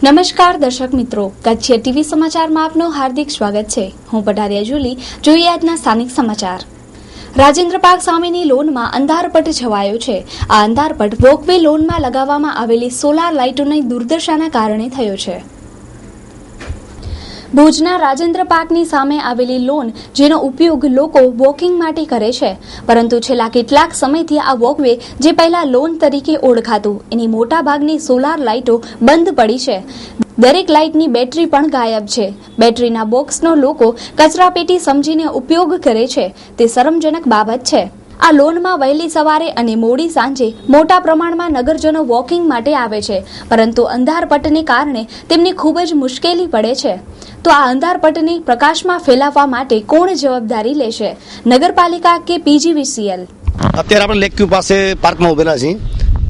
નમસ્કાર દર્શક મિત્રો, કચ્છ ટીવી સમાચારમાં આપનું હાર્દિક સ્વાગત છે. હું પટારિયા જુલી. જોઈએ આજના સ્થાનિક સમાચાર. રાજેન્દ્ર પાર્ક સામેની લોનમાં અંધારપટ છવાયો છે. આ અંધારપટ વોકવે લોનમાં લગાવવામાં આવેલી સોલાર લાઇટોની દુર્દશાના કારણે થયો છે. ભુજના રાજેન્દ્ર પાર્કની સામે આવેલી લોન, જેનો ઉપયોગ લોકો વોકિંગ માટે કરે છે, પરંતુ છેલ્લા કેટલાક સમયથી આ વોકવે, જે પહેલા લોન તરીકે ઓળખાતું, એની મોટાભાગની સોલાર લાઇટો બંધ પડી છે. દરેક લાઇટની બેટરી પણ ગાયબ છે. બેટરીના બોક્સનો લોકો કચરાપેટી સમજીને ઉપયોગ કરે છે, તે શરમજનક બાબત છે. આ લોનમાં વહેલી સવારે અને મોડી સાંજે મોટા પ્રમાણમાં નગરજનો વોકિંગ માટે આવે છે, પરંતુ અંધારપટને કારણે તેમને ખૂબ જ મુશ્કેલી પડે છે. તો આ અંધારપટને પ્રકાશમાં ફેલાવવા માટે કોણ જવાબદારી લેશે? નગરપાલિકા કે પીજીવીસીએલ? અત્યારે આપણે લેક ક્યુ પાસે પાર્કમાં ઉભેલા છીએ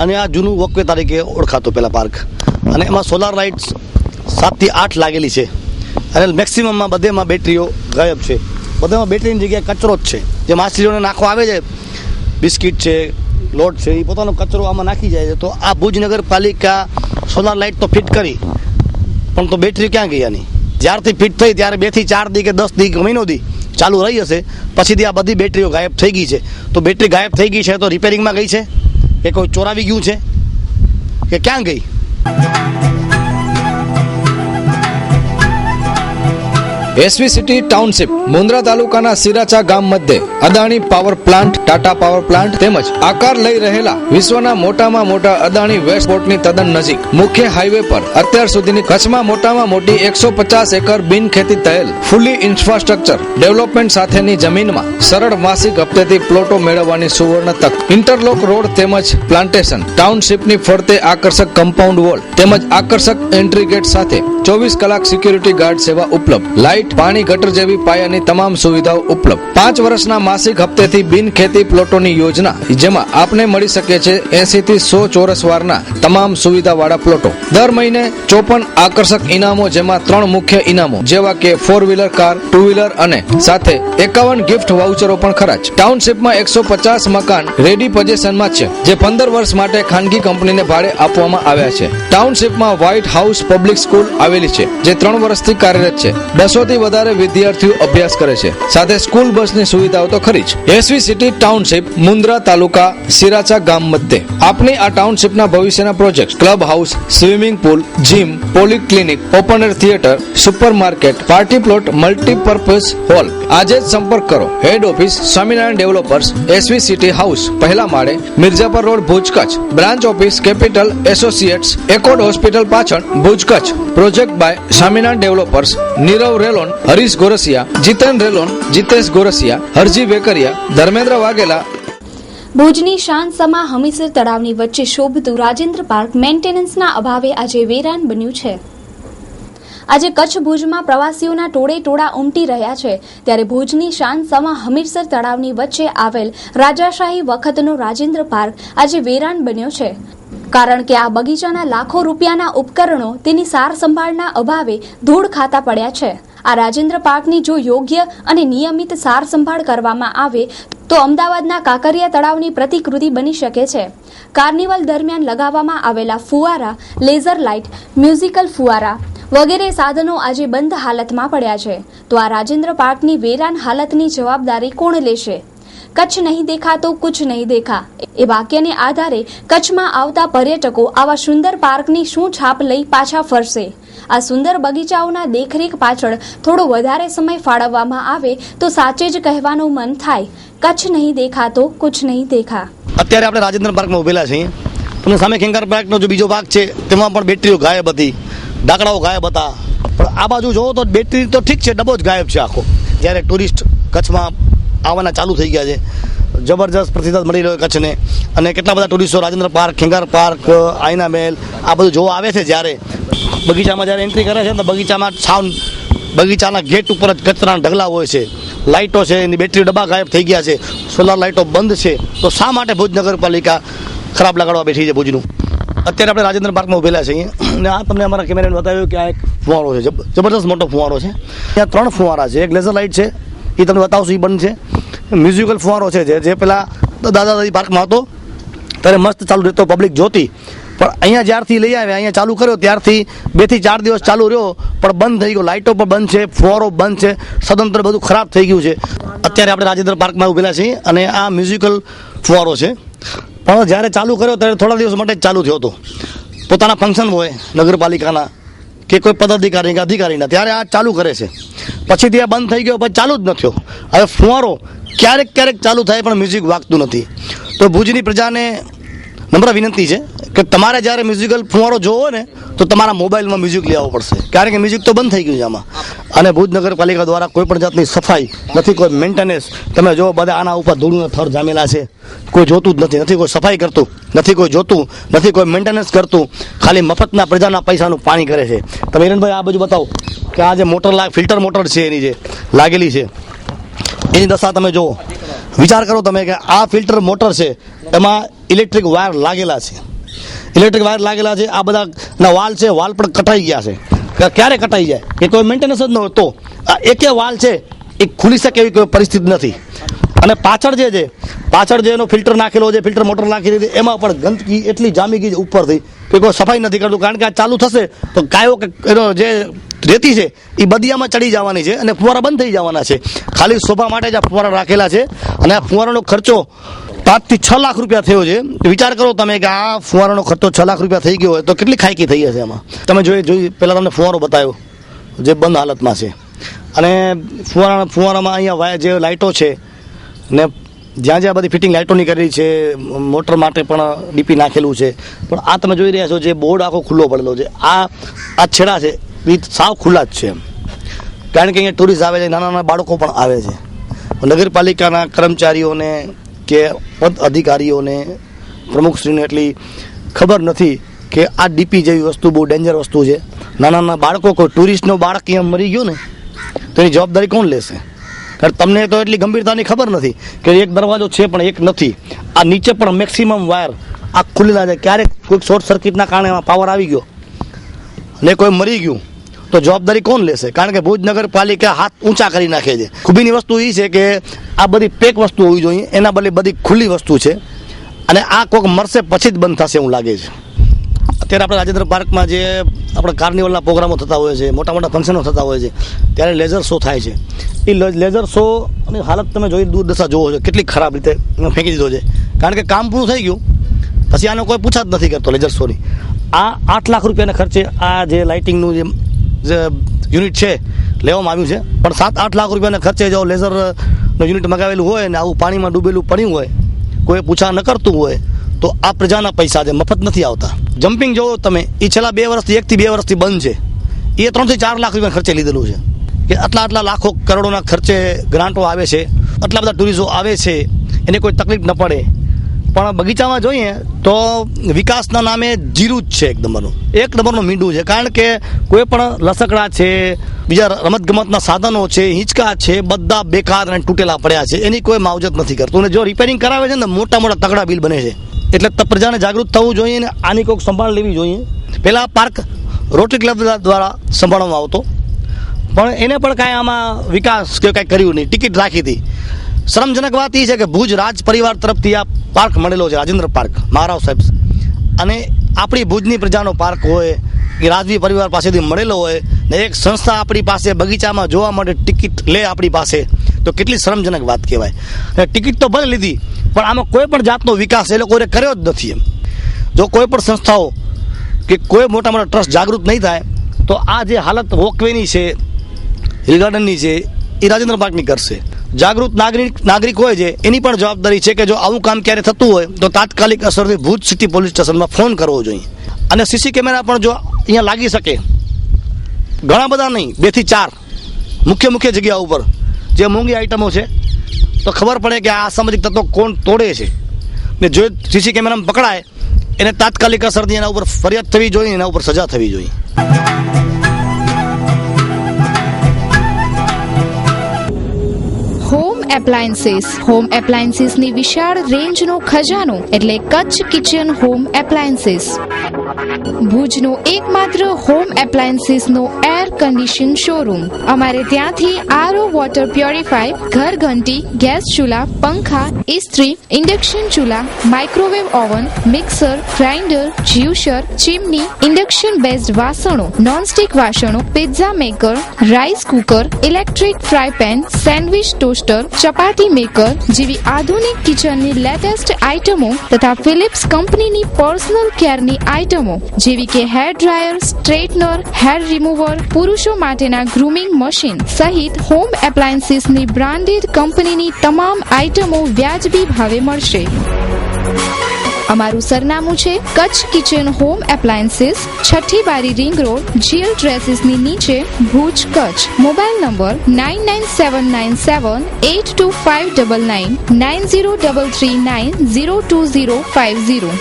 અને આ જૂનું વોકવે તરીકે ઓળખાતો પેલા પાર્ક, અને એમાં સોલાર લાઇટ્સ 7 થી 8 લાગેલી છે અને મેક્સિમમમાં બધેમાં બેટરીઓ ગાયબ છે. બધામાં બેટરીની જગ્યાએ કચરો જ છે. જે માછલીઓને નાખવા આવે છે, બિસ્કિટ છે, લોટ છે, એ પોતાનો કચરો આમાં નાખી જાય છે. તો આ ભુજ નગરપાલિકા સોલાર લાઇટ તો ફિટ કરી, પણ તો બેટરી ક્યાં ગઈ આની? જ્યારથી ફિટ થઈ ત્યારે 2 થી 4 દી કે 10 દી મહિનો દી ચાલુ રહી હશે, પછીથી આ બધી બેટરીઓ ગાયબ થઈ ગઈ છે. તો બેટરી ગાયબ થઈ ગઈ છે તો રિપેરિંગમાં ગઈ છે કે કોઈ ચોરાવી ગયું છે કે ક્યાં ગઈ? એસવી સિટી ટાઉનશીપ મુન્દ્રા તાલુકાના સિરાચા ગામ મધ્યે Adani power plant, Tata power plant તેમજ આકાર લઈ રહેલા વિશ્વના મોટામાં મોટા અદાણી વેસ્ટ પોર્ટની તદ્દન નજીક મુખ્ય હાઈવે પર અત્યાર સુધીની કચ્છમાં મોટામાં મોટી 150 એકર બિન ખેતી થયેલ ફૂલી ઇન્ફ્રાસ્ટ્રક્ચર ડેવલપમેન્ટ સાથેની જમીનમાં સરળ માસિક હપ્તેથી પ્લોટો મેળવવાની સુવર્ણ તક. ઇન્ટરલોક રોડ તેમજ પ્લાન્ટેશન, ટાઉનશીપની ફરતે આકર્ષક કમ્પાઉન્ડ વોલ તેમજ આકર્ષક એન્ટ્રી ગેટ સાથે 24 કલાક સિક્યુરિટી ગાર્ડ સેવા ઉપલબ્ધ. લાઇટ, પાણી, ગટર જેવી પાયાની તમામ સુવિધાઓ ઉપલબ્ધ. 5 વર્ષના માસિક હપ્તેથી બિન ખેતી પ્લોટોની યોજના, જેમાં આપને મળી શકે છે 80 થી 100 ચોરસ વારના તમામ સુવિધાવાળા પ્લોટો. દર મહિને 54 આકર્ષક ઇનામો, જેમાં 3 મુખ્ય ઇનામો જેવા કે 4-વ્હીલર કાર, 2-વ્હીલર અને સાથે 51 ગિફ્ટ વાઉચરો પણ ખરા છે. ટાઉનશીપમાં 150 મકાન રેડી પોઝિશનમાં છે, જે 15 વર્ષ માટે ખાનગી કંપનીને ભાડે આપવામાં આવ્યા છે. ટાઉનશીપમાં વ્હાઇટ હાઉસ પબ્લિક સ્કૂલ આવેલી છે, જે 3 વર્ષથી કાર્યરત છે. 200 થી વધારે વિદ્યાર્થીઓ અભ્યાસ કરે છે. સાથે સ્કૂલ બસની સુવિધાઓ તો ખરી જ. SV city township Mundra taluka Siracha ગામ મધ્યે. આપની આ ટાઉનશીપના ભવિષ્યના project club house, swimming pool, gym, polyclinic, open air theatre, supermarket, party plot, multipurpose hall. આજે જ સંપર્ક કરો. Head office Swaminarayan developers, SV city house, પહેલા માળે, Mirjapar road, Bhuj, Kutch. Branch office capital associates, એકોડ હોસ્પિટલ પાછળ, Bhuj, Kutch. Project by Swaminarayan developers, Nirav Relon, Harish Gorasiya, Jitan Relon, Jitesh Gorasiya, Harji Vekariya, Dharmendra Vaghela. ભુજની શાંતસમા હમીરસર તળાવની વચ્ચે શોભતું રાજેન્દ્ર પાર્ક મેન્ટેનન્સના અભાવે આજે વેરાન બન્યું છે. આજે કચ્છ ભુજમાં પ્રવાસીઓના ટોળે ઉમટી રહ્યા છે, ત્યારે ભુજની શાંતસમા હમીરસર તળાવની વચ્ચે આવેલ રાજાશાહી વખતનો રાજેન્દ્ર પાર્ક આજે વેરાન બન્યો છે. કારણ કે આ બગીચાના લાખો રૂપિયાના ઉપકરણો તેની સાર સંભાળના અભાવે ધૂળ ખાતા પડ્યા છે. આ રાજેન્દ્ર પાર્કની જો યોગ્ય અને નિયમિત સાર સંભાળ કરવામાં આવે તો અમદાવાદના કાંકરિયા તળાવની પ્રતિકૃતિ બની શકે છે. કાર્નિવલ દરમિયાન લગાવવામાં આવેલા ફુવારા, લેઝર લાઇટ, મ્યુઝિકલ ફુવારા વગેરે સાધનો આજે બંધ હાલતમાં પડ્યા છે. તો આ રાજેન્દ્ર પાર્કની વેરાન હાલતની જવાબદારી કોણ લેશે? કચ્છ નહીં દેખા તો કુછ નહીં દેખા એ વાક્યને આધારે કચ્છમાં આવતા પર્યટકો આવા સુંદર પાર્કની શું છાપ લઈ પાછા ફરશે? આ સુંદર બગીચાઓના દેખરેખ પાછળ થોડો વધારે સમય ફાળવવામાં આવે તો સાચે જ કહેવાનું મન થાય, કચ્છ નહીં દેખા તો કુછ નહીં દેખા. અત્યારે આપણે રાજેન્દ્ર પાર્કમાં ઉભેલા છીએ. તમને સામે ખેંગાર પાર્કનો જે બીજો ભાગ છે, તેમાં પણ બેટરીઓ ગાયબ હતી, ડાકડાઓ ગાયબ હતા. પણ આ બાજુ જોવો તો બેટરી તો ઠીક છે, ડબ્બો જ ગાયબ છે આખો. જ્યારે ટુરિસ્ટ કચ્છમાં આવવાના ચાલુ થઈ ગયા છે, જબરજસ્ત પ્રતિસાદ મળી રહ્યો કચ્છને. અને કેટલા બધા ટુરિસ્ટો રાજેન્દ્ર પાર્ક, ખેંગાર પાર્ક, આઈના મહેલ આ બધું જોવા આવે છે. જ્યારે બગીચામાં જ્યારે એન્ટ્રી કરે છે તો બગીચામાં બગીચાના ગેટ ઉપર જ કચરાના ઢગલા હોય છે, લાઇટો છે, એની બેટરી ડબ્બા ગાયબ થઈ ગયા છે, સોલાર લાઇટો બંધ છે. તો શા માટે ભુજ નગરપાલિકા ખરાબ લગાડવા બેઠી છે ભુજનું? અત્યારે આપણે રાજેન્દ્ર પાર્કમાં ઉભેલા છીએ અને આ તમને અમારા કેમેરાને બતાવ્યું કે આ એક ફુવારો છે, જબરદસ્ત મોટો ફુવારો છે. ત્યાં 3 ફુવારા છે. એક લેઝર લાઇટ છે, એ તમને બતાવશું, એ બંધ છે. મ્યુઝિકલ ફુવારો છે, જે પેલા દાદા દાદી પાર્કમાં હતો ત્યારે મસ્ત ચાલુ રહેતો, પબ્લિક જોતી. પણ અહીંયા જ્યારથી લઈ આવ્યા અહીંયા ચાલુ કર્યો ત્યારથી 2 થી 4 દિવસ ચાલુ રહ્યો પણ બંધ થઈ ગયો. લાઇટો પણ બંધ છે, ફુવારો બંધ છે, સદંતર બધું ખરાબ થઈ ગયું છે. અત્યારે આપણે રાજેન્દ્ર પાર્કમાં ઉભેલા છીએ અને આ મ્યુઝિકલ ફુવારો છે. પણ જ્યારે ચાલુ કર્યો ત્યારે થોડા દિવસ માટે જ ચાલુ થયો હતો. પોતાના ફંક્શન હોય નગરપાલિકાના કે કોઈ પદાધિકારી કે અધિકારીના, ત્યારે આ ચાલુ કરે છે. પછીથી આ બંધ થઈ ગયો, પછી ચાલુ જ ન થયો. હવે ફુવારો ક્યારેક ક્યારેક ચાલુ થાય પણ મ્યુઝિક વાગતું નથી. તો ભુજની પ્રજાને નમ્ર વિનંતી છે કે તમારે જ્યારે મ્યુઝિકલ ફુવારો જોવો ને તો તમારા મોબાઈલમાં મ્યુઝિક લેવું પડશે, કારણ કે મ્યુઝિક તો બંધ થઈ ગયું છે આમાં. અને ભુજ નગરપાલિકા દ્વારા કોઈ પણ જાતની સફાઈ નથી, કોઈ મેન્ટેનન્સ. તમે જો બધા આના ઉપર ધૂળના થર જામેલા છે, કોઈ જોતું જ નથી, નથી કોઈ સફાઈ કરતું, નથી કોઈ જોતું, નથી કોઈ મેન્ટેનન્સ કરતું. ખાલી મફતના પ્રજાના પૈસાનું પાણી કરે છે. તમે હિરણભાઈ આ બાજુ બતાવો કે આ જે મોટર ફિલ્ટર મોટર છે એની જે લાગેલી છે એની દશા તમે જુઓ. વિચાર કરો તમે કે આ ફિલ્ટર મોટર છે એમાં ઇલેક્ટ્રિક વાયર લાગેલા છે, ઇલેક્ટ્રિક વાયર લાગેલા છે. આ બધાના વાલ છે, વાલ પણ કટાઈ ગયા છે. ક્યારે કટાઈ જાય કે કોઈ મેન્ટેનન્સ જ ન હોય તો આ એકે વાલ છે એ ખુલી શકે એવી કોઈ પરિસ્થિતિ નથી. અને પાછળ જે છે, પાછળ જે એનો ફિલ્ટર નાખેલો છે, ફિલ્ટર મોટર નાખી દીધી, એમાં પણ ગંદકી એટલી જામી ગઈ છે ઉપરથી કે કોઈ સફાઈ નથી કરતું. કારણ કે આ ચાલુ થશે તો ગાયો કે એનો જે રેતી છે એ બદિયામાં ચડી જવાની છે અને ફુવારા બંધ થઈ જવાના છે. ખાલી શોભા માટે જ આ ફુવારા રાખેલા છે. અને આ ફુવારાનો ખર્ચો 5 થી 6 લાખ રૂપિયા થયો છે. વિચાર કરો તમે કે આ ફુવારાનો ખર્ચો 6 લાખ રૂપિયા થઈ ગયો હોય તો કેટલી ખાયકી થઈ હશે એમાં. તમે જોઈ પહેલાં તમને ફુવારો બતાવ્યો જે બંધ હાલતમાં છે. અને ફુવારામાં અહીંયા જે લાઇટો છે ને જ્યાં જ્યાં બધી ફિટિંગ લાઇટોની કરેલી છે, મોટર માટે પણ ડીપી નાખેલું છે. પણ આ તમે જોઈ રહ્યા છો જે બોર્ડ આખો ખુલ્લો પડેલો છે, આ છેડા છે એ સાવ ખુલ્લા જ છે. કારણ કે અહીંયા ટુરિસ્ટ આવે છે, નાના નાના બાળકો પણ આવે છે. નગરપાલિકાના કર્મચારીઓને કે પદ અધિકારીઓને પ્રમુખશ્રીને એટલી ખબર નથી કે આ ડીપી જેવી વસ્તુ બહુ ડેન્જર વસ્તુ છે. નાના નાના બાળકો, કોઈ ટુરિસ્ટનો બાળક અહીંયા મરી ગયું ને તો એની જવાબદારી કોણ લેશે? કારણ તમને તો એટલી ગંભીરતાની ખબર નથી કે એક દરવાજો છે પણ એક નથી. આ નીચે પણ મેક્સિમમ વાયર આ ખુલ્લેલા છે. ક્યારેક કોઈક શોર્ટ સર્કિટના કારણે એમાં પાવર આવી ગયો ને કોઈ મરી ગયું તો જવાબદારી કોણ લેશે? કારણ કે ભુજ નગરપાલિકા હાથ ઊંચા કરી નાખે છે. ખૂબીની વસ્તુ એ છે કે આ બધી પેક વસ્તુ હોવી જોઈએ, એના બદલે બધી ખુલ્લી વસ્તુ છે. અને આ કોઈક મરશે પછી જ બંધ થશે એવું લાગે છે. અત્યારે આપણે રાજેન્દ્ર પાર્કમાં જે આપણે કાર્નિવલના પ્રોગ્રામો થતા હોય છે, મોટા મોટા ફંક્શનો થતા હોય છે, ત્યારે લેઝર શો થાય છે. એ લેઝર શોની હાલત તમે જોઈ દુર્દશા જોવો છો, કેટલી ખરાબ રીતે ફેંકી દીધો છે. કારણ કે કામ પૂરું થઈ ગયું પછી આનો કોઈ પૂછા જ નથી કરતો લેઝર શોની. આ 8 લાખ રૂપિયાના ખર્ચે આ જે લાઇટિંગનું જે યુનિટ છે લેવામાં આવ્યું છે. પણ 7-8 લાખ રૂપિયાના ખર્ચે જો લેઝરનું યુનિટ મગાવેલું હોય ને આવું પાણીમાં ડૂબેલું પડ્યું હોય, કોઈ પૂછા ન કરતું હોય તો આ પ્રજાના પૈસા છે, મફત નથી આવતા. જમ્પિંગ જોવો તમે, એ છેલ્લા 1 થી 2 વર્ષથી બંધ છે. એ 3 થી 4 લાખ રૂપિયા ખર્ચે લીધેલું છે. કે આટલા લાખો કરોડોના ખર્ચે ગ્રાન્ટો આવે છે, આટલા બધા ટુરિસ્ટો આવે છે, એને કોઈ તકલીફ ન પડે. પણ બગીચામાં જોઈએ તો વિકાસના નામે જીરું જ છે. એક નંબરનું મીંડું છે. કારણ કે કોઈ પણ લસકડા છે, બીજા રમતગમતના સાધનો છે, હિંચકા છે, બધા બેકાર અને તૂટેલા પડ્યા છે. એની કોઈ માવજત નથી કરતું. અને જો રિપેરિંગ કરાવે છે ને મોટા મોટા તગડા બિલ બને છે. એટલે પ્રજાને જાગૃત થવું જોઈએ અને આની કોઈક સંભાળ લેવી જોઈએ. પહેલાં પાર્ક રોટરી ક્લબ દ્વારા સંભાળવામાં આવતો, પણ એને પણ કાંઈ આમાં વિકાસ કે કાંઈ કર્યું નહીં. ટિકિટ રાખી હતી. શરમજનક વાત એ છે કે ભુજ રાજ પરિવાર તરફથી આ પાર્ક મળેલો છે, રાજેન્દ્ર પાર્ક મહારાવ સાહેબ. અને આપણી ભુજની પ્રજાનો પાર્ક હોય કે રાજવી પરિવાર પાસેથી મળેલો હોય ને એક સંસ્થા આપણી પાસે બગીચામાં જોવા માટે ટિકિટ લે આપણી પાસે, તો કેટલી શરમજનક વાત કહેવાય. ટિકિટ તો ભલે લીધી પણ આમાં કોઈ પણ જાતનો વિકાસ એ લોકોએ કર્યો જ નથી. એમ જો કોઈ પણ સંસ્થાઓ કે કોઈ મોટા મોટા ટ્રસ્ટ જાગૃત નહીં થાય તો આ જે હાલત વોકવેની છે, હિલ ગાર્ડનની છે, એ રાજેન્દ્ર પાર્કની કરશે. જાગૃત નાગરિક હોય છે એની પણ જવાબદારી છે કે જો આવું કામ ક્યારે થતું હોય તો તાત્કાલિક અસરથી ભુજ સિટી પોલીસ સ્ટેશનમાં ફોન કરવો જોઈએ. અને સીસી કેમેરા પણ જો અહીંયા લાગી શકે, ઘણા બધા નહીં, 2 થી 4 મુખ્ય જગ્યા ઉપર જે મોંઘી આઈટમો છે તો ખબર પડે કે આ અસામાજિક તત્વો કોણ તોડે છે. ને જો સીસી કેમેરામાં પકડાય એને તાત્કાલિક અસરથી એના ઉપર ફરિયાદ થવી જોઈએ, એના ઉપર સજા થવી જોઈએ. હોમ એપ્લાયન્સીસની વિશાળ રેન્જનો ખજાનો એટલે કચ્છ કિચન હોમ એપ્લાયન્સીસ. ભુજનો એકમાત્ર હોમ એપ્લાયન્સીસનો એર કન્ડિશન શોરૂમ. અમારે ત્યાંથી આરઓ વોટર પ્યોરિફાય, ઘર ઘંટી, ગેસ ચૂલા, પંખા, ઇસ્ત્રી, ઇન્ડક્શન ચૂલા, microwave oven, mixer, grinder, juicer, chimney, induction based વાસણો, નોનસ્ટિક વાસણો, pizza maker, rice cooker, electric fry pan, sandwich toaster, chapati maker જેવી આધુનિક કિચનની લેટેસ્ટ આઇટમો તથા ફિલિપ્સ કંપનીની પર્સનલ કેરની આઇટમો જેવી કે hair dryer, straightener, hair remover, પુરુષો માટેના ગ્રુમિંગ મશીન સહિત હોમ એપ્લાયન્સીસની બ્રાન્ડેડ કંપનીની તમામ આઇટમો વ્યાજબી ભાવે મળશે. અમારું સરનામું છે કચ્છ કિચન હોમ એપ્લાયન્સીસ, 6ઠી બારી રિંગ રોડ, જીએલ ડ્રેસીસની નીચે, ભુજ, કચ્છ. Mobile number 9979782599 9033902050.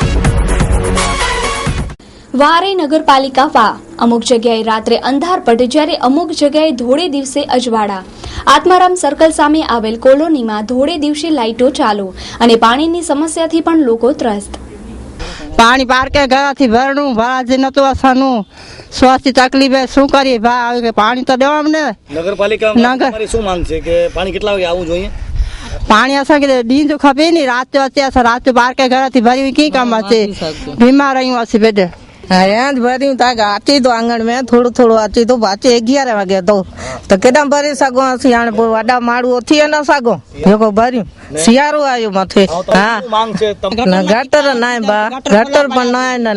વારે નગરપાલિકા વા. અમુક જગ્યાએ રાત્રે અંધારપટ, જ્યારે અમુક જગ્યાએ ધોળે દિવસે અજવાળા. આત્મારામ સર્કલ સામે આવેલ કોલોનીમાં ધોળે દિવસે લાઇટો ચાલુ અને પાણીની સમસ્યાથી પણ લોકો ત્રસ્ત. પાણી પાર્કે ગયાથી ભરણું ભાડાથી નતું અસાનું સ્વાસ્થ્ય તકલીફ શું કરીએ ભાઈ કે પાણી તો દેવા ને. નગરપાલિકા શું માંગ છે કે પાણી કેટલા વાગે આવવું જોઈએ? પાણી અसांखे ॾींहुं जो खपे नी, राति जो अचे असां राति जो पार्के गयाથી भरी कीअं कमु अचे, बीमार आहियूं असीं बेड. हाँ भरियूं था अचे थो आंगण में थोरो थोरो अचे थो, अचे 11 वगे तो केॾा भरे सघूं असीं, हाणे पोइ वॾा माण्हू उथी न सघूं जेको भरियूं. सियारो आयो मथे. हाँ गटर न आहे बा, गटर पर न आहे न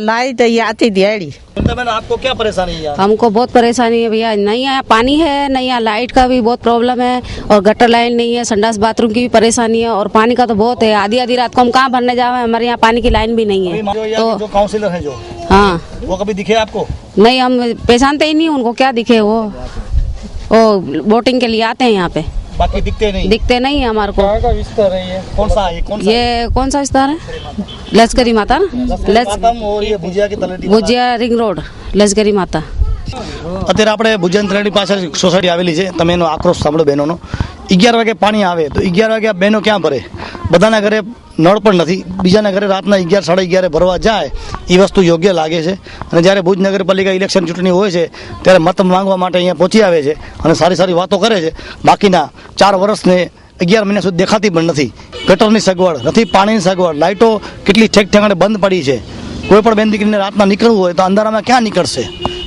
लाइट ये आती थी अहिड़ी. आपको क्या परेशानी है? हमको बहुत परेशानी है भैया, नहीं यहाँ पानी है, नहीं यहाँ लाइट का भी बहुत प्रॉब्लम है, और गटर लाइन नहीं है, संडास बाथरूम की भी परेशानी है, और पानी का तो बहुत है. आधी आधी रात को हम कहाँ भरने जावे, हमारे यहाँ पानी की लाइन भी नहीं है. तो जो काउंसिलर है जो, हाँ वो कभी दिखे आपको? नहीं, हम पहचानते ही नहीं उनको, क्या दिखे वो वोटिंग के लिए आते हैं यहाँ पे, बाकी दिखते नहीं है हमारे को. विस्तार है ये कौन सा है? ये कौन सा विस्तार है? लश्करी माता ना, और ये भुजिया की तलेटी, भुजिया रिंग रोड, लश्करी माता. અત્યારે આપણે ભુજન તળેટી પાસે સોસાયટી આવેલી છે. તમે એનો આક્રોશ સાંભળો બહેનોનો. 11 વાગે પાણી આવે તો 11 વાગે આ બહેનો ક્યાં ભરે? બધાના ઘરે નળ પણ નથી, બીજાના ઘરે રાતના 11 સાડા 11 ભરવા જાય એ વસ્તુ યોગ્ય લાગે છે. અને જ્યારે ભુજ નગરપાલિકા ઇલેક્શન ચૂંટણી હોય છે ત્યારે મત માંગવા માટે અહીંયા પહોંચી આવે છે અને સારી સારી વાતો કરે છે. બાકીના 4 વર્ષને 11 મહિના સુધી દેખાતી પણ નથી. ગટરની સગવડ નથી, પાણીની સગવડ, લાઇટો કેટલી ઠેક ઠેકાણે બંધ પડી છે. કોઈ પણ બેન દીકરીને રાતના નીકળવું હોય તો અંધારામાં ક્યાં નીકળશે?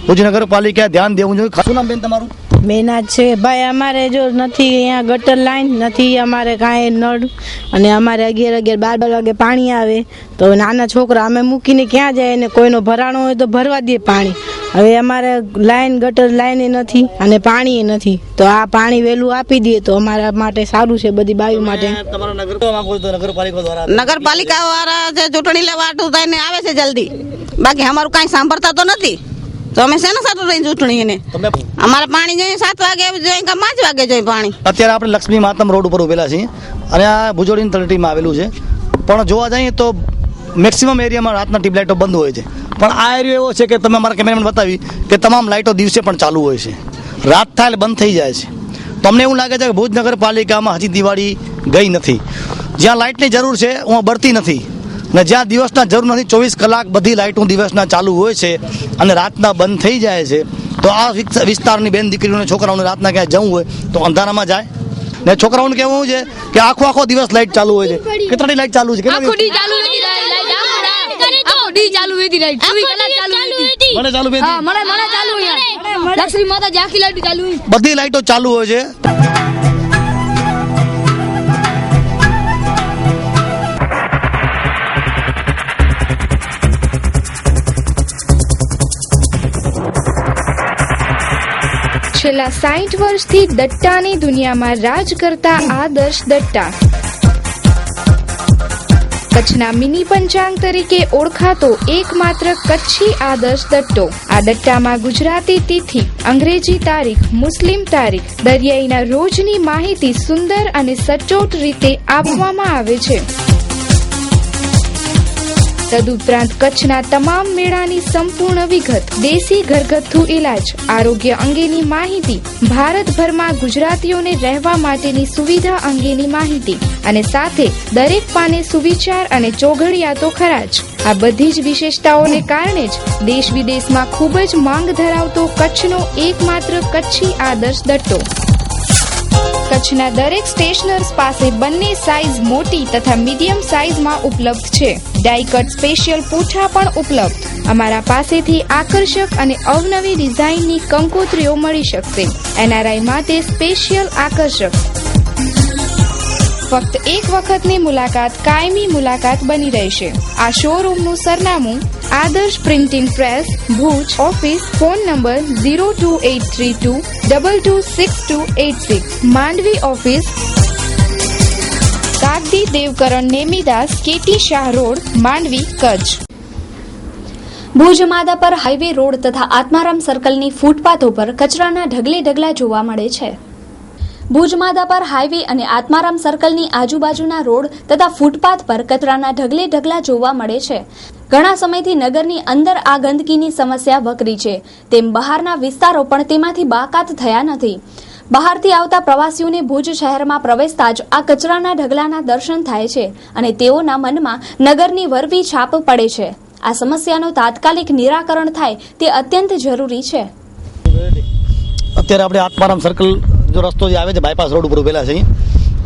ભુજ નગરપાલિકાએ ધ્યાન દેવું જોઈએ. શું નામ બેન તમારું? મેના છે ભાઈ. અમારે જો નથી અહીંયા ગટર લાઈન નથી, અમારે કાંઈ નળ, અને અમારે 11 12 વાગે પાણી આવે તો નાના છોકરા અમે મૂકીને ક્યાં જાય, ને કોઈનો ભરાણો હોય તો ભરવા દે પાણી. હવે અમારે લાઈન ગટર લાઈન નથી અને પાણી નથી, તો આ પાણી વહેલું આપી દે તો અમારા માટે સારું છે, બધી બાયુ માટે. નગરપાલિકા વાળા જે ચૂંટણી લેવા આવે છે જલ્દી, બાકી અમારું કાંઈ સાંભળતા તો નથી. તો અમે શેના સાથે રહી ચૂંટણી એને? અમારે પાણી જોઈએ 7 વાગે જોઈએ કે 5 વાગે જોઈએ પાણી. અત્યારે આપણે લક્ષ્મી માતમ રોડ ઉપર ઉભેલા છીએ અને આ ભુજોડીની તળેટીમાં આવેલું છે. પણ જોવા જઈએ તો મેક્સિમમ એરિયામાં રાતના ટ્યુબ લાઇટો બંધ હોય છે. પણ આ એરિયો એવો છે કે તમે અમારા કેમેરામેન બતાવી કે તમામ લાઇટો દિવસે પણ ચાલુ હોય છે, રાત થાય એટલે બંધ થઈ જાય છે. તો અમને એવું લાગે છે કે ભુજ નગરપાલિકામાં હજી દિવાળી ગઈ નથી. જ્યાં લાઇટની જરૂર છે હું બળતી નથી, ને જ્યાં દિવસના જરૂર નથી 24 કલાક બધી લાઇટો દિવસના ચાલુ હોય છે અને રાતના બંધ થઈ જાય છે. તો આ વિસ્તારની બેન દીકરીઓને છોકરાઓને રાતના ક્યાંય જવું હોય તો અંધારામાં જાય. ને છોકરાઓને કહેવું છે કે આખો દિવસ લાઇટ ચાલુ હોય છે. કેટલી લાઇટ ચાલુ છે? બધી લાઇટો ચાલુ હોય છે. છેલ્લા 60 વર્ષથી દટ્ટાની દુનિયામાં રાજ કરતા આદર્શ દટ્ટા. કચ્છના મિની પંચાંગ તરીકે ઓળખાતો એકમાત્ર કચ્છી આદર્શ દટ્ટો. આ દટ્ટામાં ગુજરાતી તિથિ, અંગ્રેજી તારીખ, મુસ્લિમ તારીખ, દરિયાઈના રોજની માહિતી સુંદર અને સચોટ રીતે આપવામાં આવે છે. તદુપરાંત કચ્છના તમામ મેળાની સંપૂર્ણ વિગત, દેશી ઘરગથ્થુ ઇલાજ, આરોગ્ય અંગેની માહિતી, ભારતભરમાં ગુજરાતીઓને રહેવા માટેની સુવિધા અંગેની માહિતી અને સાથે દરેક પાને સુવિચાર અને ચોઘડિયા તો ખરા જ. આ બધી જ વિશેષતાઓને કારણે જ દેશ વિદેશમાં ખૂબ જ માંગ ધરાવતો કચ્છનો એકમાત્ર કચ્છી આદર્શ દટ્ટો. કચ્છના દરેક સ્ટેશનર્સ પાસે બંને સાઇઝ મોટી તથા મીડિયમ સાઇઝમાં ઉપલબ્ધ છે. ડાયકટ સ્પેશિયલ પૂંછા પણ ઉપલબ્ધ. અમારા પાસેથી આકર્ષક અને અવનવી ડિઝાઇનની કંકોત્રીઓ મળી શકશે. NRI માટે સ્પેશિયલ આકર્ષક. ફક્ત એક વખતની મુલાકાત કાયમી મુલાકાત બની રહેશે. આ શોરૂમનું સરનામું Adarsh printing press, Bhuj. Office phone number 02832226286. Mandvi office Kagdi Devkaran Nemidas, KT Shah road, Mandvi, Kutch. Bhuj Madhapar highway road તથા આત્મારામ સર્કલની ફૂટપાથો પર કચરાના ઢગલે ઢગલા જોવા મળે છે. ભુજ માધાપર હાઈવે અને આત્મારામ સર્કલની આજુબાજુના રોડ તથા ફૂટપાથ પર કચરાના ઢગલે ઢગલા જોવા મળે છે. ઘણા સમયથી નગરની અંદર આ ગંદકીની સમસ્યા વકરી છે, તેમ બહારના વિસ્તારો પણ તેમાંથી બાકાત થયા નથી. બહારથી આવતા પ્રવાસીઓને ભુજ શહેરમાં પ્રવેશતા જ આ કચરાના ઢગલાના દર્શન થાય છે અને તેઓના મનમાં નગરની વરવી છાપ પડે છે. આ સમસ્યાનું તાત્કાલિક નિરાકરણ થાય તે અત્યંત જરૂરી છે. અત્યારે આપણે આત્મારામ સર્કલ જો રસ્તો જે આવે છે બાયપાસ રોડ ઉપર ઉભેલા છે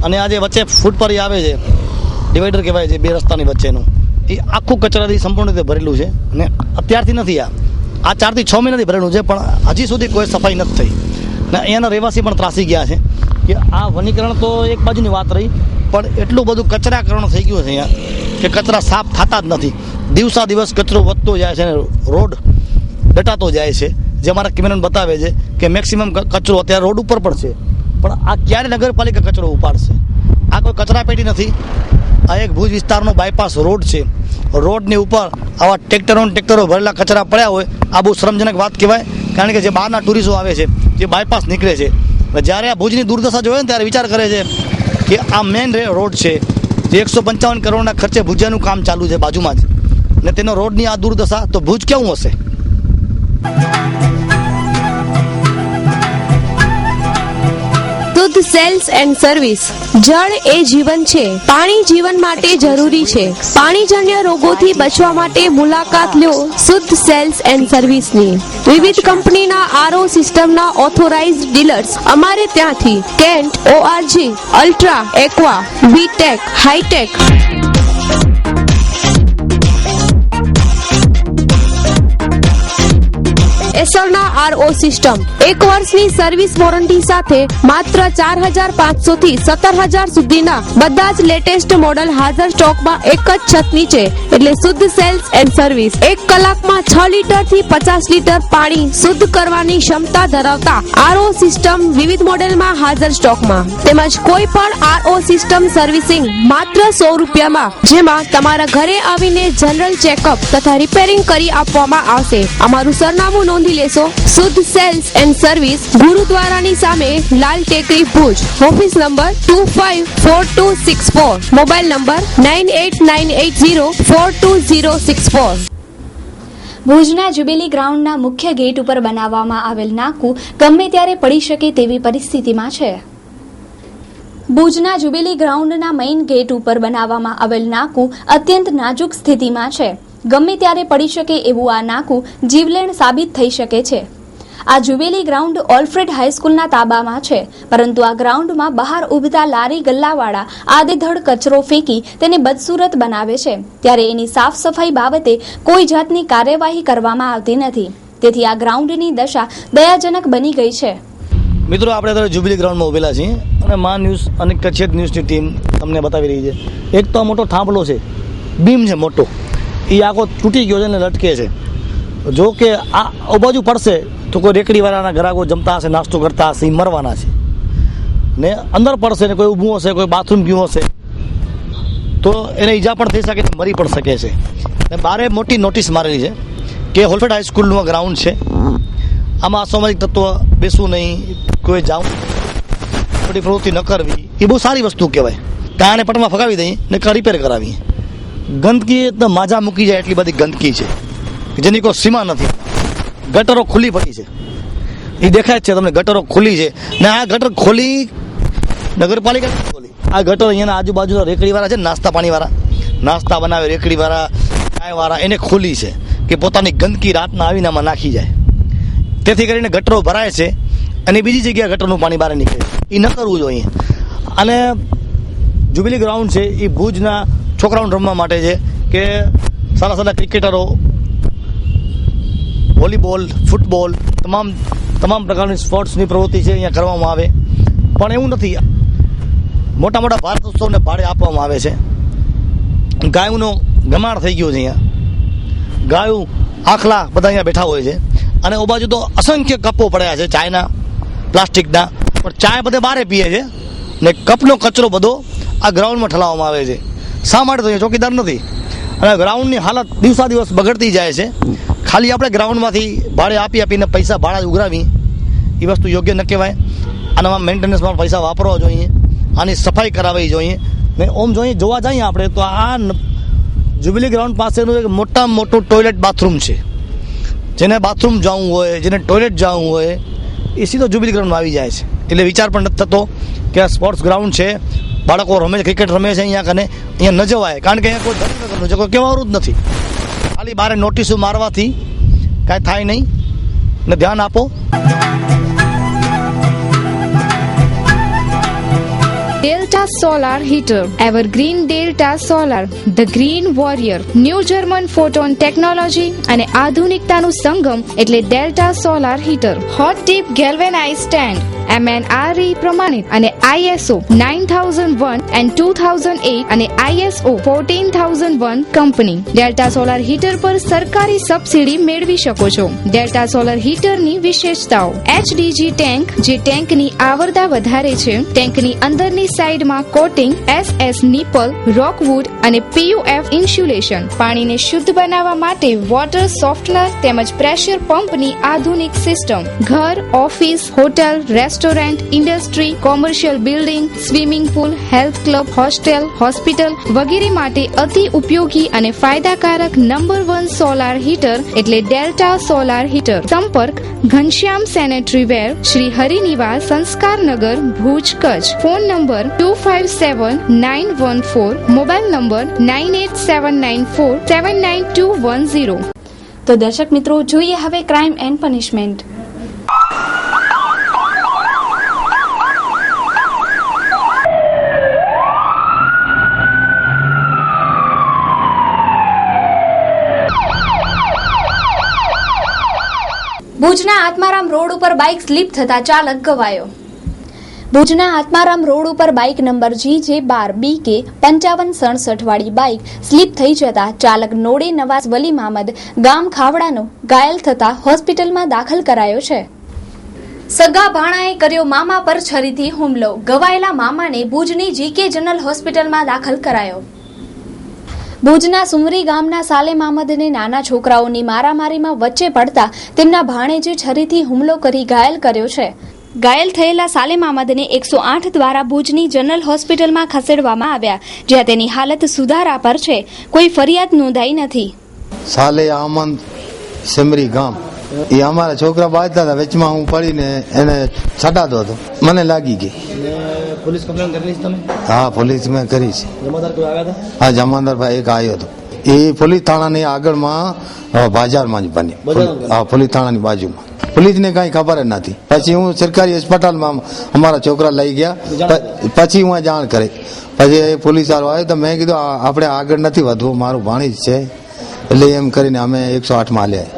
અને આ જે વચ્ચે ફૂટ પર આવે છે ડિવાઈડર કહેવાય છે બે રસ્તાની વચ્ચેનું, એ આખું કચરાથી સંપૂર્ણ રીતે ભરેલું છે અને અત્યારથી નથી આ 4 થી 6 મહિનાથી ભરેલું છે, પણ હજી સુધી કોઈ સફાઈ નથી થઈ ને અહીંયાના રહેવાસી પણ ત્રાસી ગયા છે કે આ વનીકરણ તો એક બાજુની વાત રહી, પણ એટલું બધું કચરાકરણ થઈ ગયું છે અહીંયા કે કચરા સાફ થતા જ નથી. દિવસા દિવસ કચરો વધતો જાય છે અને રોડ ડટાતો જાય છે. જે અમારા કેમેરામેન બતાવે છે કે મેક્સિમમ કચરો અત્યારે રોડ ઉપર પણ છે, પણ આ ક્યારે નગરપાલિકા કચરો ઉપાડશે? આ કોઈ કચરા પેટી નથી. આ એક ભુજ વિસ્તારનો બાયપાસ રોડ છે. રોડની ઉપર આવા ટ્રેક્ટરો ભરેલા કચરા પડ્યા હોય, આ બહુ શરમજનક વાત કહેવાય. કારણ કે જે બહારના ટુરિસ્ટો આવે છે જે બાયપાસ નીકળે છે, જ્યારે આ ભુજની દુર્દશા જોવે ને ત્યારે વિચાર કરે છે કે આ મેઇન રોડ છે જે 155 કરોડના ખર્ચે ભુજિયાનું કામ ચાલુ છે બાજુમાં જ, ને તેનો રોડની આ દુર્દશા તો ભુજ કેવું હશે? શુદ્ધ સેલ્સ એન્ડ સર્વિસ. જળ એ જીવન છે. પાણી જીવન માટે જરૂરી છે. પાણીજન્ય રોગોથી બચવા માટે મુલાકાત લ્યો શુદ્ધ સેલ્સ એન્ડ સર્વિસની. વિવિધ કંપનીના RO સિસ્ટમના ઓથોરાઇઝ્ડ ડીલર્સ અમારે ત્યાંથી કેન્ટ, ORG, અલ્ટ્રા, એક્વા, બીટેક, હાઈટેક. એસરના RO સિસ્ટમ 1 વર્ષની સર્વિસ વોરંટી સાથે માત્ર 4,500 થી 17,000 સુધીના બધા જ લેટેસ્ટ મોડલ હાજર સ્ટોકમાં એક જ છત નીચે. એટલે શુદ્ધ સેલ્સ એન્ડ સર્વિસ. 1 કલાકમાં 6 લીટર થી 50 લીટર પાણી શુદ્ધ કરવાની ક્ષમતા ધરાવતા RO સિસ્ટમ વિવિધ મોડેલમાં હાજર સ્ટોકમાં. તેમજ કોઈ પણ RO સિસ્ટમ સર્વિસિંગ માત્ર 100 રૂપિયામાં, જેમાં તમારા ઘરે આવીને જનરલ ચેકઅપ તથા રિપેરિંગ કરી આપવામાં આવશે. અમારું સરનામું નોંધી લેશો. શુદ્ધ સેલ્સ એન્ડ સર્વિસ, ગુરુદ્વારાની સામે, લાલ ટેકરી, Bhuj. Office number 254264. Mobile number 9898042064. ભુજના જ્યુબિલી ગ્રાઉન્ડના મુખ્ય ગેટ ઉપર બનાવવામાં આવેલ નાકું ગમે ત્યારે પડી શકે તેવી પરિસ્થિતિમાં છે. ભુજના જ્યુબિલી ગ્રાઉન્ડના મેઇન ગેટ ઉપર બનાવવામાં આવેલ નાકું અત્યંત નાજુક સ્થિતિમાં છે. ગમે ત્યારે પડી શકે એવું આ નાકું જીવલેણ સાબિત થઈ શકે છે. આ જ્યુબિલી ગ્રાઉન્ડ ઓલ્ફ્રેડ હાઈસ્કૂલના તાબામાં છે, પરંતુ આ ગ્રાઉન્ડમાં બહાર ઉભતા લારી ગલ્લાવાળા આદેધડ કચરો ફેંકી તેને બદસૂરત બનાવે છે, ત્યારે એની સાફ સફાઈ બાબતે કોઈ જાતની કાર્યવાહી કરવામાં આવતી નથી. તેથી આ ગ્રાઉન્ડની દશા દયાજનક બની ગઈ છે. મિત્રો, આપણે અત્યારે જ્યુબિલી ગ્રાઉન્ડમાં ઉભેલા છીએ અને મા ન્યૂઝ અને કચ્છ ન્યૂઝની ટીમ તમને બતાવી રહી છે. એક તો મોટો થાંભલો છે, બીમ છે મોટો, એ આખો તૂટી ગયો છે અને લટકે છે. જો કે આ બાજુ પડશે તો કોઈ રેકડીવાળાના ગ્રાહકો જમતા હશે, નાસ્તો કરતા હશે, એ મરવાના છે. ને અંદર પડશે ને કોઈ ઊભું હશે, કોઈ બાથરૂમ ગયું હશે તો એને ઈજા પણ થઈ શકે છે, મરી પણ શકે છે. ને બારે મોટી નોટિસ મારેલી છે કે ઓલ્ફ્રેડ હાઈસ્કૂલનું ગ્રાઉન્ડ છે, આમાં અસામાજિક તત્વ બેસવું નહીં, કોઈ જાવું, ખોટી પ્રવૃત્તિ ન કરવી. એ બહુ સારી વસ્તુ કહેવાય. કાંને પટમાં ફગાવી દઈએ ને રિપેર કરાવીએ. ગંદકી તો માજા મૂકી જાય એટલી બધી ગંદકી છે કે જેની કોઈ સીમા નથી. ગટરો ખુલ્લી પડી છે, એ દેખાય જ છે તમને. ગટરો ખુલ્લી છે ને આ ગટર ખોલી નગરપાલિકા ખોલી. આ ગટર અહીંયાના આજુબાજુના રેકડીવાળા છે, નાસ્તા પાણીવાળા, નાસ્તા બનાવે રેકડીવાળા, ચાયવાળા, એને ખોલી છે કે પોતાની ગંદકી રાતના આવીને આમાં નાખી જાય. તેથી કરીને ગટરો ભરાય છે અને બીજી જગ્યાએ ગટરનું પાણી બહાર નીકળે. એ ન કરવું જોઈએ. અને જ્યુબિલી ગ્રાઉન્ડ છે એ ભુજના છોકરાઓને રમવા માટે છે કે સારા સારા ક્રિકેટરો વોલીબોલ, ફૂટબોલ, તમામ પ્રકારની સ્પોર્ટ્સની પ્રવૃત્તિ છે અહીંયા કરવામાં આવે. પણ એવું નથી, મોટા મોટા ભારત ઉત્સવને ભાડે આપવામાં આવે છે. ગાયોનો ગમાણ થઈ ગયો છે અહીંયા. ગાયું આખલા બધા અહીંયા બેઠા હોય છે. અને ઓ બાજુ તો અસંખ્ય કપો પડ્યા છે ચાયના, પ્લાસ્ટિકના. પણ ચાય બધે બારે પીએ છે ને કપનો કચરો બધો આ ગ્રાઉન્ડમાં ઠલાવવામાં આવે છે. શા માટે? તો અહીંયા ચોકીદાર નથી અને ગ્રાઉન્ડની હાલત દિવસા દિવસ બગડતી જાય છે. ખાલી આપણે ગ્રાઉન્ડમાંથી ભાડે આપીને પૈસા ભાડા ઉઘરાવી એ વસ્તુ યોગ્ય ન કહેવાય. આનામાં મેન્ટેનન્સમાં પૈસા વાપરવા જોઈએ, આની સફાઈ કરાવવી જોઈએ. ને ઓમ જોઈએ જોવા જઈએ આપણે તો આ જ્યુબિલી ગ્રાઉન્ડ પાસેનું એક મોટામાં મોટું ટોયલેટ બાથરૂમ છે. જેને બાથરૂમ જવું હોય, જેને ટોયલેટ જવું હોય એ સીધો જ્યુબિલી ગ્રાઉન્ડમાં આવી જાય છે. એટલે વિચાર પણ નથી થતો કે આ સ્પોર્ટ્સ ગ્રાઉન્ડ છે, બાળકો રમે છે, ક્રિકેટ રમે છે, અહીંયા કને અહીંયા ન જવાય. કારણ કે અહીંયા કોઈ ધર્મનગરનું છે, કોઈ કહેવાનું જ નથી. ખાલી બારે નોટિસો મારવાથી કાંઈ થાય નહીં. ને ધ્યાન આપો. Delta Solar Heater, Evergreen Delta Solar, The Green Warrior, New German Photon Technology અને આધુનિકતાનું સંગમ એટલે Delta Solar Heater. Hot Tip Galvanized Stand, MNRE પ્રમાણિત અને ISO 9001 and 2008 અને ISO 14001 company. Delta Solar Heater પર સરકારી સબસિડી મેળવી શકો છો. Delta Solar Heater ની વિશેષતાઓ: HDG ટેન્ક, જે ટેન્કની આવરદા વધારે છે. ટેન્કની અંદરની સાઈડમાં કોટિંગ, SS નિપલ, રોકવુડ અને PUF ઇન્સ્યુલેશન. પાણીને શુદ્ધ બનાવવા માટે વોટર સોફ્ટનર તેમજ પ્રેશર પંપની આધુનિક સિસ્ટમ. ઘર, office, hotel, restaurant, industry, commercial building, swimming pool, health club, hostel, hospital વગેરે માટે અતિ ઉપયોગી અને ફાયદાકારક નંબર 1 સોલાર હીટર એટલે ડેલ્ટા સોલાર હીટર. સંપર્ક Ghanshyam sanitary ware, Shri Harinivas, Sanskarnagar, Bhuj, Kutch. Phone number 257914, mobile number 9879479210. તો દર્શક મિત્રો, જોઈએ હવે ક્રાઇમ એન્ડ પનિશમેન્ટ. ભુજના આત્મારામ રોડ ઉપર બાઇક સ્લીપ થતા ચાલક ગવાયો. ભુજના આત્મારામ રોડ ઉપર બાઇક નંબર GJ12BK 5567 વાળી બાઇક સ્લીપ થઈ જતા ચાલક નોડે નવાઝ વલી મહમદ ગામ ખાવડાનો ઘાયલ થતા હોસ્પિટલમાં દાખલ કરાયો છે. સગા ભાણાએ કર્યો મામા પર છરીથી હુમલો. ગવાયેલા મામાને ભુજની GK જનરલ હોસ્પિટલમાં દાખલ કરાયો. ભુજના સુમરી ગામના સાલે મામદને નાના છોકરાઓની મારામારીમાં વચ્ચે પડતા તેમના ભાણેજે છરીથી હુમલો કરી ઘાયલ કર્યો છે. ઘાયલ થયેલા સાલે મામદને 108 દ્વારા ભુજની જનરલ હોસ્પિટલમાં ખસેડવામાં આવ્યા, જ્યાં તેની હાલત સુધારા પર છે. કોઈ ફરિયાદ નોંધાઈ નથી. સાલે આમંદ સિમરી ગામ એ અમારા છોકરા બાજતા હતા, વચમાં હું પડીને એને છટાતો હતો, મને લાગી ગઈ. પોલીસ કમ્પ્લેન કરી તમે? હા, પોલીસ મેં કરી છે. જમાદાર કોઈ આવ્યા હતા? હા, જમાદાર ભાઈ એક આવ્યો હતો. એ પોલીસ થાણાની આગળમાં બજારમાં જ બની. હા, પોલીસ થાણાની બાજુમાં. પોલીસને કઈ ખબર જ નથી. પછી હું સરકારી હોસ્પિટલમાં અમારા છોકરા લઈ ગયા, પછી હું જાણ કરી. પછી પોલીસ વાળો આવ્યો તો મેં કીધું આપણે આગળ નથી વધવું, મારું ભાણી જ છે. એટલે એમ કરીને અમે 108 માં લ્યા.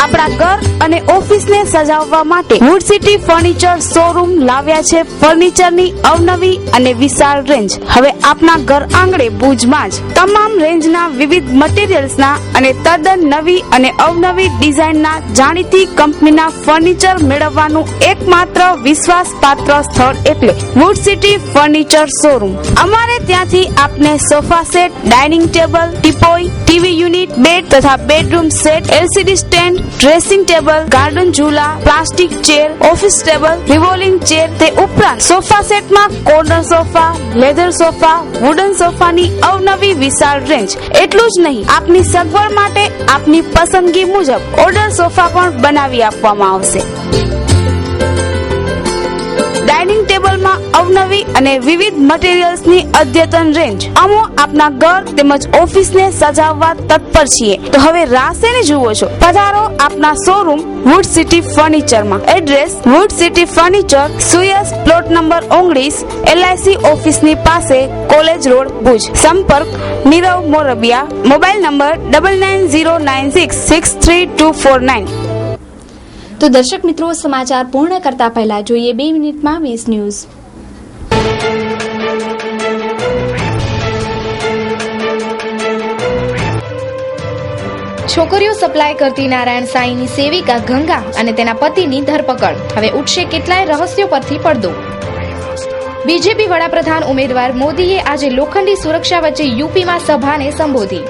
આપણા ઘર અને ઓફિસને સજાવવા માટે વુડ સિટી ફર્નિચર શોરૂમ લાવ્યા છે ફર્નિચરની અવનવી અને વિશાળ રેન્જ. હવે આપના ઘર આંગણે ભુજમાં જ તમામ રેન્જના વિવિધ મટીરીયલ્સના અને તદ્દન નવી અને અવનવી ડિઝાઇનના જાણીતી કંપનીના ફર્નિચર મેળવવાનું એકમાત્ર વિશ્વાસપાત્ર સ્થળ એટલે વુડ સિટી ફર્નિચર શોરૂમ. અમારે ત્યાંથી આપને sofa set, dining table, teapoy, TV unit, bed તથા bedroom set, LCD stand, dressing table, garden ઝૂલા, plastic chair, office table, revolving chair, તે ઉપરાંત સોફા સેટમાં corner sofa, leather sofa, wooden સોફાની અવનવી વિશાળ રેન્જ. એટલું જ નહીં, આપની સગવડ માટે આપની પસંદગી મુજબ ઓર્ડર સોફા પણ બનાવી આપવામાં આવશે. ડાઇનિંગ ટેબલમાં અવનવી અને વિવિધ મટીરીયલ્સની અદ્યતન રેન્જ. અમો આપના ઘર તેમજ ઓફિસને સજાવવા તત્પર છીએ. તો હવે રાહ શેની જુઓ છો? પધારો આપના શોરૂમ વુડ સિટી ફર્નિચરમાં. એડ્રેસ વુડ સિટી ફર્નિચર, સુયસ, પ્લોટ નંબર 19, LIC ઓફિસની પાસે, કોલેજ રોડ, ભુજ. સંપર્ક નીરવ મોરબિયા. Mobile number 9909663249. તો દર્શક મિત્રો, સમાચાર પૂર્ણ કરતા પહેલા જોઈએ 2 મિનિટમાં 20 ન્યૂઝ. છોકરીઓ સપ્લાય કરતી નારાયણ સાંઈની સેવિકા ગંગા અને તેના પતિની ધરપકડ. હવે ઉઠશે કેટલાય રહસ્યો પરથી પડદો. બીજેપી વડાપ્રધાન ઉમેદવાર મોદીએ આજે લોખંડી સુરક્ષા વચ્ચે યુપીમાં સભાને સંબોધી.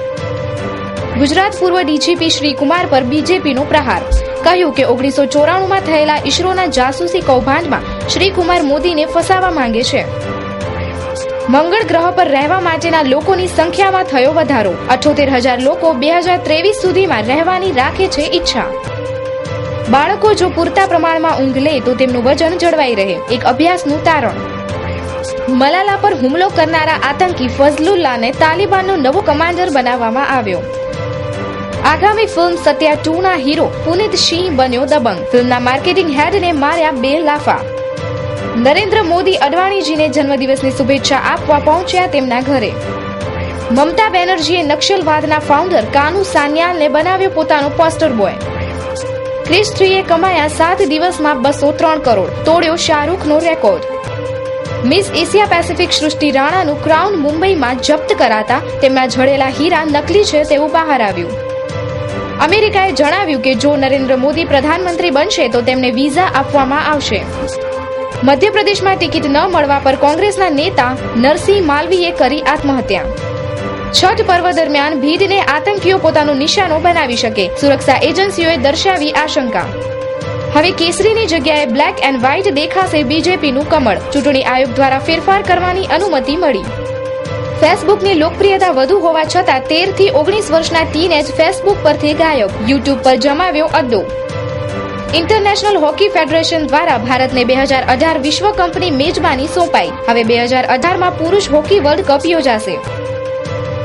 ગુજરાત પૂર્વ ડીજીપી શ્રી કુમાર પર બીજેપીનો પ્રહાર. કહ્યું કે 1994માં થયેલા ઈસરોના જાસૂસી કૌભાંડમાં શ્રી કુમાર મોદીને ફસાવવા માંગે છે. મંગળ ગ્રહ પર રહેવા માટેના લોકોની સંખ્યામાં થયો વધારો. 78,000 લોકો 2023 સુધીમાં રહેવાની રાખે છે ઈચ્છા. બાળકો જો પૂરતા પ્રમાણમાં ઊંઘ લે તો તેમનું વજન જળવાઈ રહે. એક અભ્યાસનું તારણ. મલાલા પર હુમલો કરનારા આતંકી ફઝલુલ્લાને તાલિબાનનો નવો કમાન્ડર બનાવવામાં આવ્યો. આગામી ફિલ્મ સત્યા 2ના હીરો પુનિત સિંહ બન્યો દબંગ. ફિલ્મના માર્કેટિંગ હેડને માર્યા 2 લાફા. નરેન્દ્ર મોદી અડવાણીજીને જન્મદિવસની શુભેચ્છા આપવા પહોંચ્યા તેમના ઘરે. મમતા બેનર્જીએ નક્સલવાદના ફાઉન્ડર કાનુ સાન્યાલને બનાવ્યો પોતાનો પોસ્ટર બોય. ક્રિશ 3એ કમાયા 7 દિવસમાં 203 કરોડ, તોડ્યો શાહરૂખનો record. Miss Asia Pacific Srishti રાણાનું ક્રાઉન મુંબઈમાં જપ્ત કરાતા તેમના જડેલા હીરા નકલી છે તેવું બહાર આવ્યું. અમેરિકાએ જણાવ્યું કે જો નરેન્દ્ર મોદી પ્રધાનમંત્રી બનશે તો તેમને વિઝા આપવામાં આવશે. મધ્યપ્રદેશમાં ટિકિટ ન મળવા પર કોંગ્રેસના નેતા નરસિંહ માલવીએ કરી આત્મહત્યા. છઠ પર્વ દરમિયાન ભીડને આતંકીઓ પોતાનો નિશાનો બનાવી શકે, સુરક્ષા એજન્સીઓએ દર્શાવી આશંકા. હવે કેસરીની જગ્યાએ બ્લેક એન્ડ વ્હાઇટ દેખાશે બીજેપીનું કમળ. ચૂંટણી આયોગ દ્વારા ફેરફાર કરવાની અનુમતિ મળી. ફેસબુકની લોકપ્રિયતા વધુ હોવા છતાં 13 થી 19 વર્ષના ટીનેજ ફેસબુક પરથી ગાયબ. યુટ્યુબ પર જમાવ્યો અડ્ડો. ઇન્ટરનેશનલ હોકી ફેડરેશન દ્વારા ભારતને 2018 વિશ્વ કપની મેજબાની સોંપાઈ. હવે 2018માં પુરુષ હોકી વર્લ્ડ કપ યોજાશે.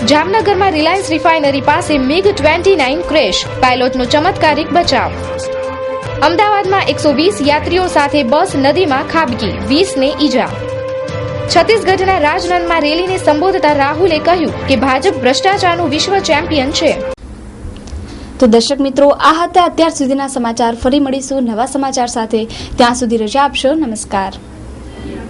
જામનગરમાં રિલાયન્સ રિફાઇનરી પાસે MiG-29 ક્રેશ, પાયલોટનો ચમત્કારિક બચાવ. અમદાવાદમાં 120 યાત્રીઓ સાથે બસ નદીમાં ખાબકી, 20ને ઈજા. છત્તીસગઢના રાજનંદમાં રેલીને સંબોધતા રાહુલે કહ્યું કે ભાજપ ભ્રષ્ટાચારનું વિશ્વ ચેમ્પિયન છે. તો દર્શક મિત્રો, આ હતા અત્યાર સુધીના સમાચાર. ફરી મળીશું નવા સમાચાર સાથે. ત્યાં સુધી રજા આપશો. નમસ્કાર.